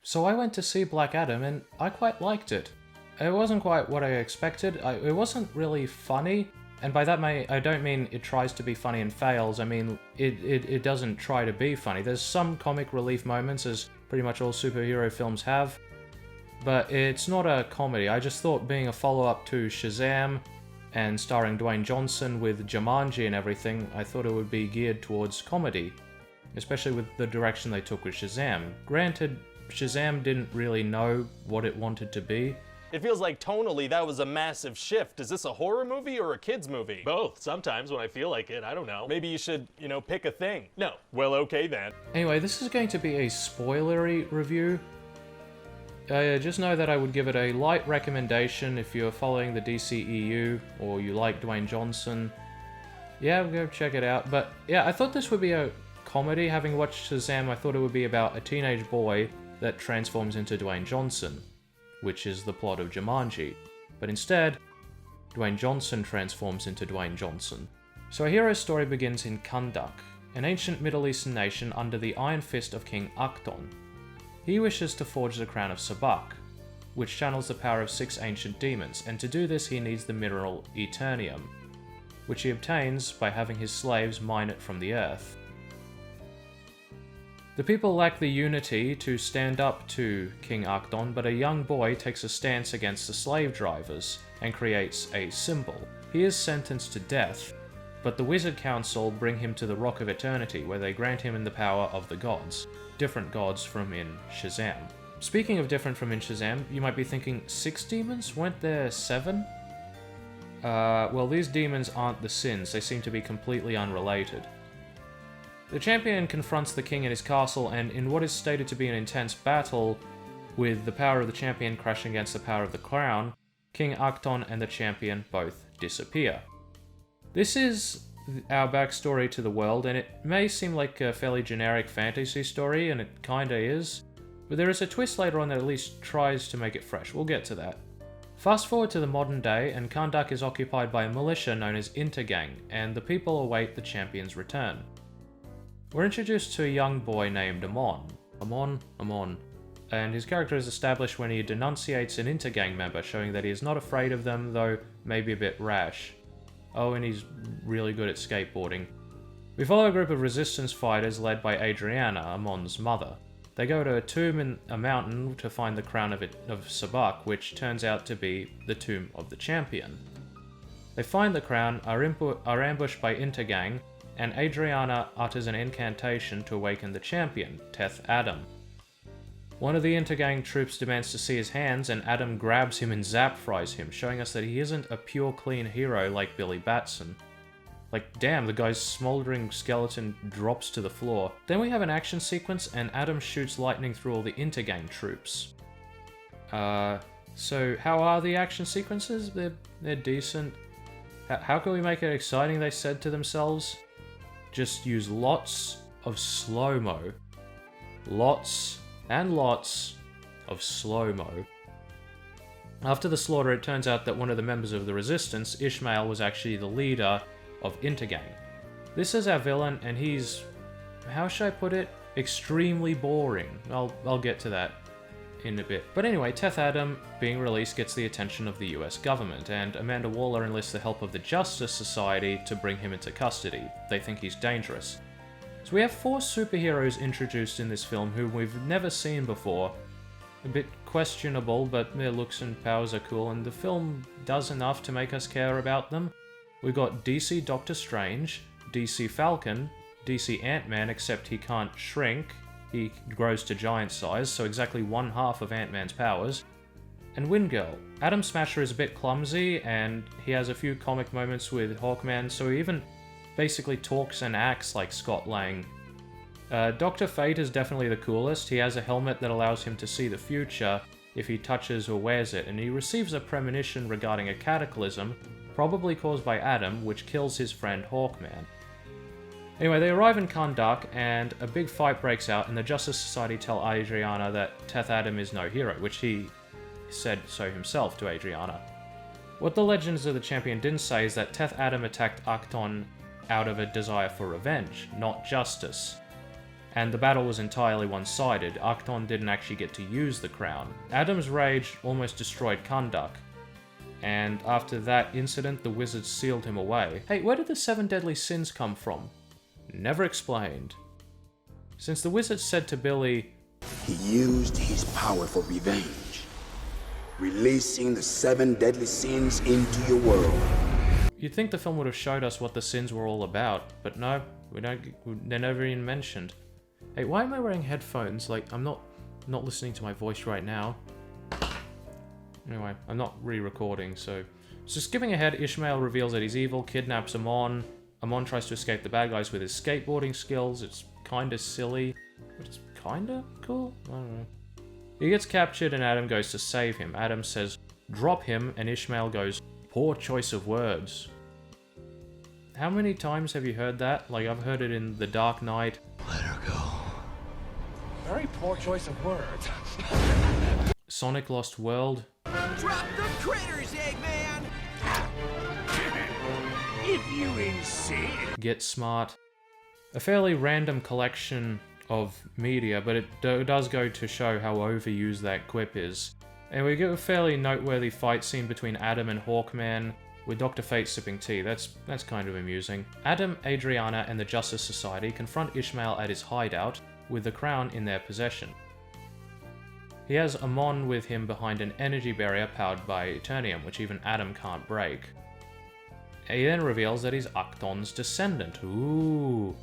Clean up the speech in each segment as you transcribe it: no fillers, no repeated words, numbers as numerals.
So I went to see Black Adam and I quite liked it. It wasn't quite what I expected. It wasn't really funny, and by that I don't mean it tries to be funny and fails. I mean it doesn't try to be funny. There's some comic relief moments, as pretty much all superhero films have, but it's not a comedy. I just thought, being a follow-up to Shazam and starring Dwayne Johnson with Jumanji and everything, I thought it would be geared towards comedy, especially with the direction they took with Shazam. Granted, Shazam didn't really know what it wanted to be. It feels like tonally that was a massive shift. Is this a horror movie or a kid's movie? Both. Sometimes when I feel like it, I don't know. Maybe you should, pick a thing. No. Well, okay then. Anyway, this is going to be a spoilery review. Just know that I would give it a light recommendation if you're following the DCEU or you like Dwayne Johnson. Yeah, go check it out. But yeah, I thought this would be a comedy. Having watched Shazam, I thought it would be about a teenage boy that transforms into Dwayne Johnson, which is the plot of Jumanji. But instead, Dwayne Johnson transforms into Dwayne Johnson. So our hero's story begins in Kandak, an ancient Middle Eastern nation under the iron fist of King Akton. He wishes to forge the crown of Sabak, which channels the power of 6 ancient demons, and to do this he needs the mineral Eternium, which he obtains by having his slaves mine it from the earth. The people lack the unity to stand up to King Akton, but a young boy takes a stance against the slave drivers and creates a symbol. He is sentenced to death, but the Wizard Council bring him to the Rock of Eternity, where they grant him the power of the gods, different gods from in Shazam. Speaking of different from in Shazam, you might be thinking, 6 demons? Weren't there 7? Well, these demons aren't the sins, they seem to be completely unrelated. The champion confronts the king in his castle, and in what is stated to be an intense battle, with the power of the champion crashing against the power of the crown, King Akton and the champion both disappear. This is our backstory to the world, and it may seem like a fairly generic fantasy story, and it kinda is, but there is a twist later on that at least tries to make it fresh. We'll get to that. Fast forward to the modern day, and Kandak is occupied by a militia known as Intergang, and the people await the champion's return. We're introduced to a young boy named Amon, and his character is established when he denunciates an Intergang member, showing that he is not afraid of them, though maybe a bit rash. Oh, and he's really good at skateboarding. We follow a group of resistance fighters led by Adriana, Amon's mother. They go to a tomb in a mountain to find the crown of Sabak, which turns out to be the tomb of the champion. They find the crown, are ambushed by Intergang, and Adriana utters an incantation to awaken the champion, Teth Adam. One of the Intergang troops demands to see his hands, and Adam grabs him and zap-fries him, showing us that he isn't a pure clean hero like Billy Batson. Like, damn, the guy's smoldering skeleton drops to the floor. Then we have an action sequence, and Adam shoots lightning through all the Intergang troops. So how are the action sequences? They're decent. How can we make it exciting, they said to themselves? Just use lots of slow-mo. Lots and lots of slow-mo. After the slaughter, it turns out that one of the members of the resistance, Ishmael, was actually the leader of Intergang. This is our villain, and he's, how should I put it, extremely boring. I'll get to that in a bit. But anyway, Teth Adam, being released, gets the attention of the US government, and Amanda Waller enlists the help of the Justice Society to bring him into custody. They think he's dangerous. So we have 4 superheroes introduced in this film who we've never seen before. A bit questionable, but their looks and powers are cool, and the film does enough to make us care about them. We've got DC Doctor Strange, DC Falcon, DC Ant-Man, except he can't shrink. He grows to giant size, so exactly 1/2 of Ant-Man's powers. And Wingirl. Atom Smasher is a bit clumsy, and he has a few comic moments with Hawkman, so he even basically talks and acts like Scott Lang. Dr. Fate is definitely the coolest. He has a helmet that allows him to see the future if he touches or wears it, and he receives a premonition regarding a cataclysm, probably caused by Adam, which kills his friend Hawkman. Anyway, they arrive in Kandak, and a big fight breaks out, and the Justice Society tell Adriana that Teth Adam is no hero, which he said so himself to Adriana. What the Legends of the Champion didn't say is that Teth Adam attacked Akton out of a desire for revenge, not justice. and the battle was entirely one-sided. Acton didn't actually get to use the crown. Adam's rage almost destroyed Kahndaq, and after that incident, the wizards sealed him away. Hey, where did the 7 deadly sins come from? Never explained. Since the wizard said to Billy, he used his power for revenge, releasing the 7 deadly sins into your world. You'd think the film would have showed us what the sins were all about, but no, they're never even mentioned. Hey, why am I wearing headphones? Like, I'm not listening to my voice right now. Anyway, I'm not re-recording, so skipping ahead, Ishmael reveals that he's evil, kidnaps Amon. Amon tries to escape the bad guys with his skateboarding skills. It's kinda silly, but it's kinda cool? I don't know. He gets captured and Adam goes to save him. Adam says, drop him, and Ishmael goes, poor choice of words. How many times have you heard that? Like, I've heard it in The Dark Knight. Let her go. Very poor choice of words. Sonic Lost World. Drop the critters, Eggman! If you insist. Get Smart. A fairly random collection of media, but it does go to show how overused that quip is. And we get a fairly noteworthy fight scene between Adam and Hawkman, with Dr. Fate sipping tea. That's kind of amusing. Adam, Adriana, and the Justice Society confront Ishmael at his hideout, with the crown in their possession. He has Amon with him behind an energy barrier powered by Eternium, which even Adam can't break. He then reveals that he's Acton's descendant. Ooh.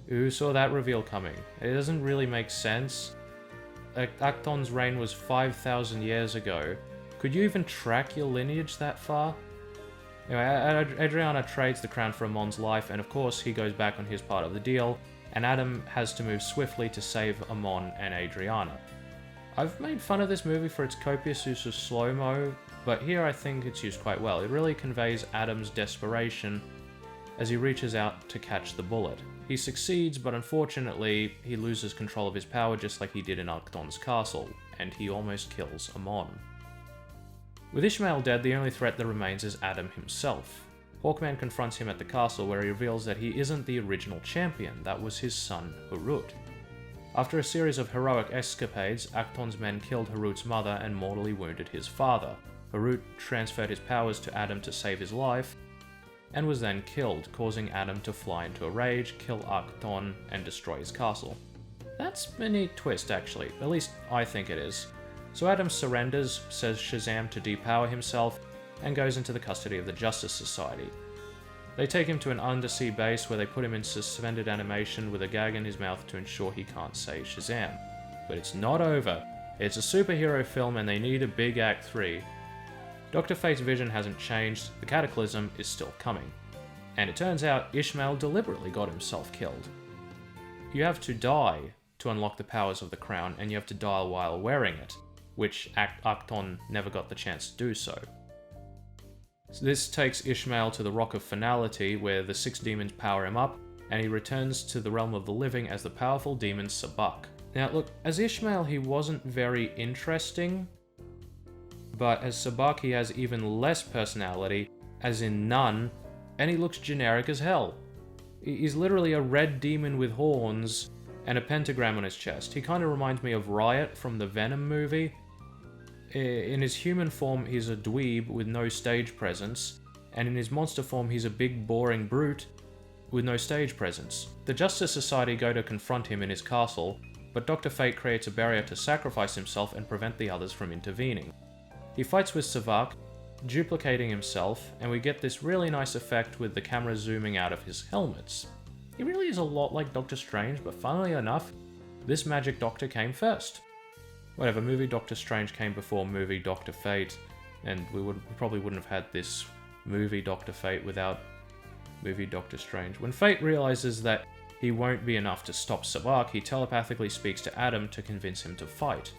Who saw that reveal coming? It doesn't really make sense. Acton's reign was 5,000 years ago. Could you even track your lineage that far? Anyway, Adriana trades the crown for Amon's life, and of course he goes back on his part of the deal, and Adam has to move swiftly to save Amon and Adriana. I've made fun of this movie for its copious use of slow-mo, but here I think it's used quite well. It really conveys Adam's desperation as he reaches out to catch the bullet. He succeeds, but unfortunately, he loses control of his power just like he did in Acton's castle, and he almost kills Amon. With Ishmael dead, the only threat that remains is Adam himself. Hawkman confronts him at the castle where he reveals that he isn't the original champion, that was his son, Harut. After a series of heroic escapades, Acton's men killed Harut's mother and mortally wounded his father. Harut transferred his powers to Adam to save his life, and was then killed, causing Adam to fly into a rage, kill Acton, and destroy his castle. That's a neat twist, actually. At least I think it is. So Adam surrenders, says Shazam to depower himself, and goes into the custody of the Justice Society. They take him to an undersea base where they put him in suspended animation with a gag in his mouth to ensure he can't say Shazam. But it's not over. It's a superhero film and they need a big Act 3. Dr. Fate's vision hasn't changed, the Cataclysm is still coming. And it turns out Ishmael deliberately got himself killed. You have to die to unlock the powers of the crown, and you have to die while wearing it, which Acton never got the chance to do so. So this takes Ishmael to the Rock of Finality, where the 6 demons power him up, and he returns to the realm of the living as the powerful demon Sabak. Now look, as Ishmael he wasn't very interesting, but as Sabak he has even less personality, as in none, and he looks generic as hell. He's literally a red demon with horns and a pentagram on his chest. He kind of reminds me of Riot from the Venom movie. In his human form, he's a dweeb with no stage presence, and in his monster form, he's a big, boring brute with no stage presence. The Justice Society go to confront him in his castle, but Dr. Fate creates a barrier to sacrifice himself and prevent the others from intervening. He fights with Savak, duplicating himself, and we get this really nice effect with the camera zooming out of his helmets. He really is a lot like Doctor Strange, but funnily enough, this magic doctor came first. Whatever, movie Doctor Strange came before movie Doctor Fate, and we probably wouldn't have had this movie Doctor Fate without movie Doctor Strange. When Fate realizes that he won't be enough to stop Sabak, he telepathically speaks to Adam to convince him to fight,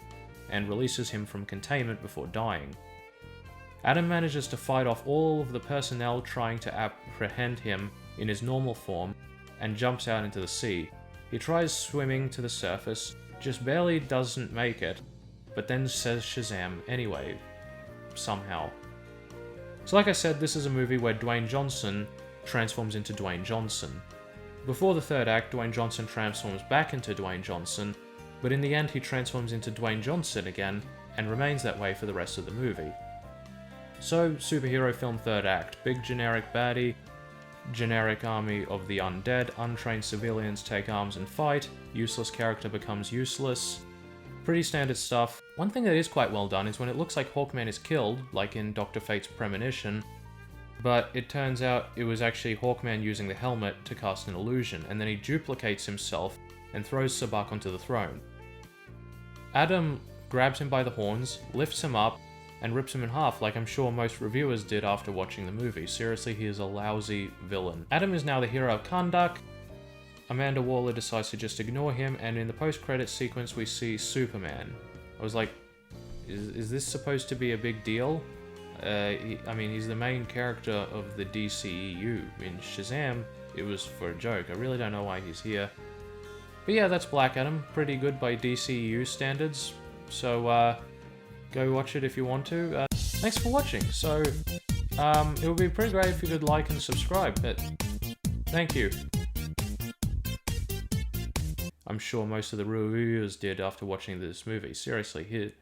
and releases him from containment before dying. Adam manages to fight off all of the personnel trying to apprehend him in his normal form, and jumps out into the sea. He tries swimming to the surface, just barely doesn't make it, but then says Shazam anyway, somehow. So like I said, this is a movie where Dwayne Johnson transforms into Dwayne Johnson. Before the third act, Dwayne Johnson transforms back into Dwayne Johnson, but in the end he transforms into Dwayne Johnson again, and remains that way for the rest of the movie. So, superhero film third act, big generic baddie, generic army of the undead, untrained civilians take arms and fight, useless character becomes useless. Pretty standard stuff. One thing that is quite well done is when it looks like Hawkman is killed, like in Dr. Fate's Premonition, but it turns out it was actually Hawkman using the helmet to cast an illusion, and then he duplicates himself and throws Sabak onto the throne. Adam grabs him by the horns, lifts him up, and rips him in half like I'm sure most reviewers did after watching the movie. Seriously, he is a lousy villain. Adam is now the hero of Kahndaq. Amanda Waller decides to just ignore him, and in the post-credits sequence we see Superman. I was like, is this supposed to be a big deal? I mean, he's the main character of the DCEU. In Shazam, it was for a joke. I really don't know why he's here. But yeah, that's Black Adam. Pretty good by DCEU standards. So, go watch it if you want to. Thanks for watching. So, it would be pretty great if you could like and subscribe, but thank you. I'm sure most of the reviewers did after watching this movie. Seriously, here.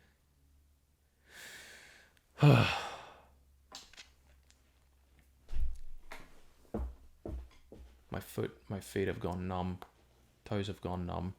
My feet have gone numb. Toes have gone numb.